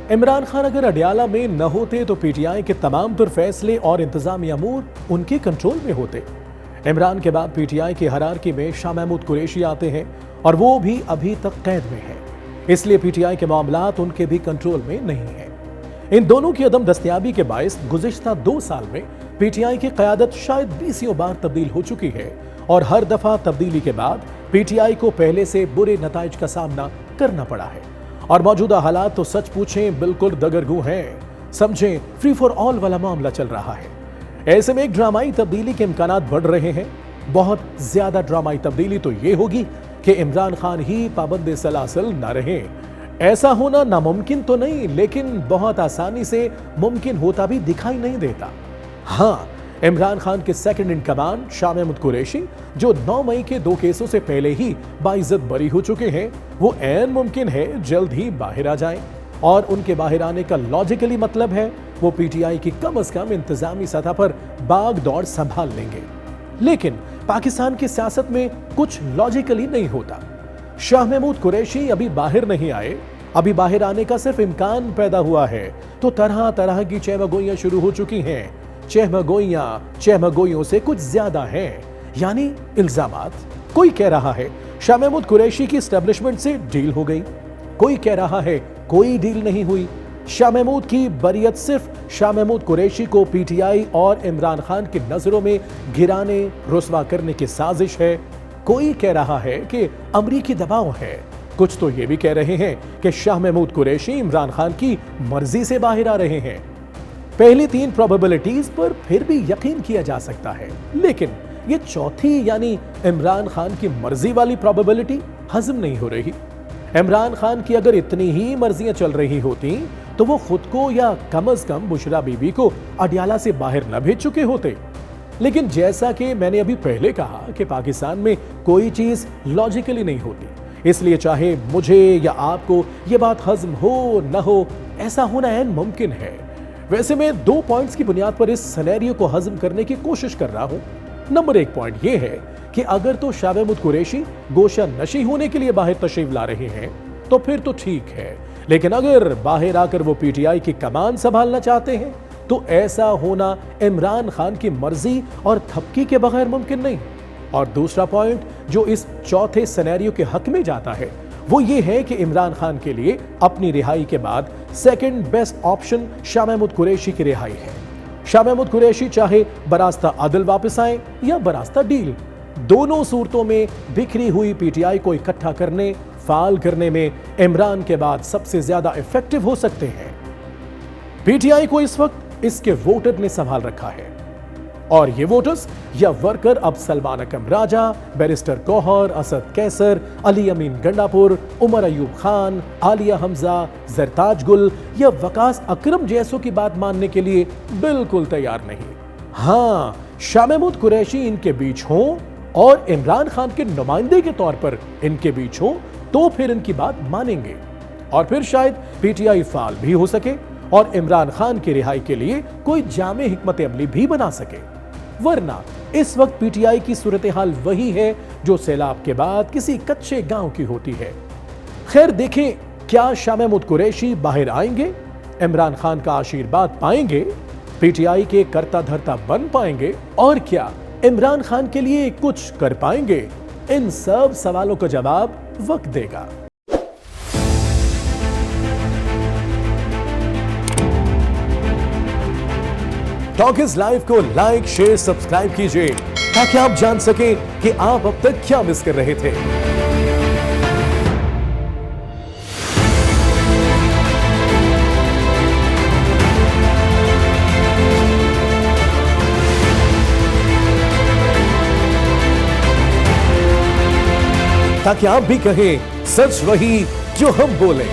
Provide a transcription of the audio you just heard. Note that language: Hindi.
इमरान खान अगर अडयाला में न होते तो पीटीआई के तमाम तर फैसले और इंतजामी अमूर उनके कंट्रोल में होते। इमरान के बाद पीटीआई की हरारकी में शाह महमूद कुरैशी आते हैं और वो भी अभी तक कैद में है, इसलिए पीटीआई के मामलात उनके भी कंट्रोल में नहीं है। इन दोनों की अदम दस्तयाबी के बायस गुज़िश्ता 2 साल में पीटीआई की क़यादत शायद 20 बार तब्दील हो चुकी है और हर दफा तब्दीली के बाद पीटीआई को पहले से बुरे नताइज का सामना करना पड़ा है और मौजूदा हालात तो सच पूछें बिल्कुल दगरगू हैं। समझें फ्री फॉर ऑल वाला मामला चल रहा है। ऐसे में एक ड्रामाई तब्दीली के इम्कानात बढ़ रहे हैं। बहुत ज्यादा ड्रामाई तब्दीली तो ये होगी कि इमरान खान ही पाबंद सलासल न रहे। ऐसा होना नामुमकिन तो नहीं, लेकिन बहुत आसानी से मुमकिन होता भी दिखाई नहीं देता। हाँ, इमरान खान के second in command Shah Mahmood Qureshi, जो 9 मई के 2 केसों से पहले ही बाइज्जत बरी हो चुके हैं, वो ऐन मुमकिन है जल्द ही बाहर आ जाएं। और उनके बाहर आने का लॉजिकली मतलब है वो पीटीआई की कम से कम इंतजामी सतह पर बाग दौड़ संभाल लेंगे। लेकिन पाकिस्तान की सियासत में कुछ लॉजिकली नहीं होता। शाह महमूद कुरैशी अभी बाहर नहीं आए, अभी बाहर आने का सिर्फ इम्कान पैदा हुआ है तो तरह तरह की चहमगोइयां शुरू हो चुकी हैं। चहमगोइयों से कुछ ज्यादा हैं, यानी इल्जामात। कोई कह रहा है शाह महमूद कुरैशी की एस्टेब्लिशमेंट से डील हो गई, कोई कह रहा है कोई डील नहीं हुई। शाह महमूद की बरियत सिर्फ शाह महमूद कुरैशी को पीटीआई और इमरान खान की नजरों में गिराने रुस्वा करने की साजिश है। कोई कह रहा है कि अमरीकी दबाव है। कुछ तो ये भी कह रहे हैं कि शाह महमूद कुरैशी इमरान खान की मर्जी से बाहर आ रहे हैं। पहली 3 प्रोबेबिलिटीज पर फिर भी यकीन किया जा सकता है, लेकिन ये चौथी यानी इमरान खान की मर्जी वाली प्रोबेबिलिटी हजम नहीं हो रही। इमरान खान की अगर इतनी ही मर्जियां चल रही होती तो वो खुद को या कम से कम बुशरा बीबी को अडयाला से बाहर न भेज चुके होते। लेकिन जैसा कि मैंने अभी पहले कहा कि पाकिस्तान में कोई चीज लॉजिकली नहीं होती, इसलिए चाहे मुझे या आपको ये बात हजम हो न हो, ऐसा होना ऐन मुमकिन है। वैसे मैं 2 पॉइंट्स की बुनियाद पर इस सिनेरियो को हजम करने की कोशिश कर रहा हूं। नंबर 1 पॉइंट यह है कि अगर तो शाह महमूद कुरैशी गोशा नशी होने के लिए बाहर तशरीफ ला रहे हैं तो फिर तो ठीक है, लेकिन अगर बाहर आकर वो पीटीआई की कमान संभालना चाहते हैं तो ऐसा होना इमरान खान की मर्जी और थपकी के बगैर मुमकिन नहीं। और दूसरा पॉइंट जो इस चौथे सिनेरियो के हक में जाता है वो ये है कि इमरान खान के लिए अपनी रिहाई के बाद second best option Shah Mahmood Qureshi की रिहाई है। शाह महमूद कुरैशी चाहे बरास्ता अदल वापस आए या बरास्ता डील, दोनों सूरतों में बिखरी हुई पीटीआई को इकट्ठा करने, फाल करने में इमरान के बाद सबसे ज्यादा इफेक्टिव हो सकते हैं। पीटीआई को इस वक्त इसके वोटर ने संभाल रखा है और ये वोटर्स या वर्कर अब सलमान अकरम राजा, बैरिस्टर गौहर, असद कैसर, अली अमीन गंडापुर, उमर अयूब खान, आलिया हमजा, जरताज गुल या वकास अकरम जैसों की बात मानने के लिए बिल्कुल तैयार नहीं। हाँ, शाह महमूद कुरैशी इनके बीच हों और इमरान खान के नुमाइंदे के तौर पर इनके बीच हों तो फिर इनकी बात मानेंगे और फिर शायद पीटीआई फाल भी हो सके और इमरान खान की रिहाई के लिए कोई जामे हिकमत अमली भी बना सके। वरना इस वक्त पीटीआई की सूरत हाल वही है जो सैलाब के बाद किसी कच्चे गांव की होती है। खैर देखें, क्या शाह महमूद कुरैशी बाहर आएंगे, इमरान खान का आशीर्वाद पाएंगे, पीटीआई के करता धरता बन पाएंगे और क्या इमरान खान के लिए कुछ कर पाएंगे? इन सब सवालों का जवाब वक्त देगा। टॉकीज लाइव को लाइक, शेयर, सब्सक्राइब कीजिए ताकि आप जान सकें कि आप अब तक क्या मिस कर रहे थे। ताकि आप भी कहें सच वही जो हम बोले।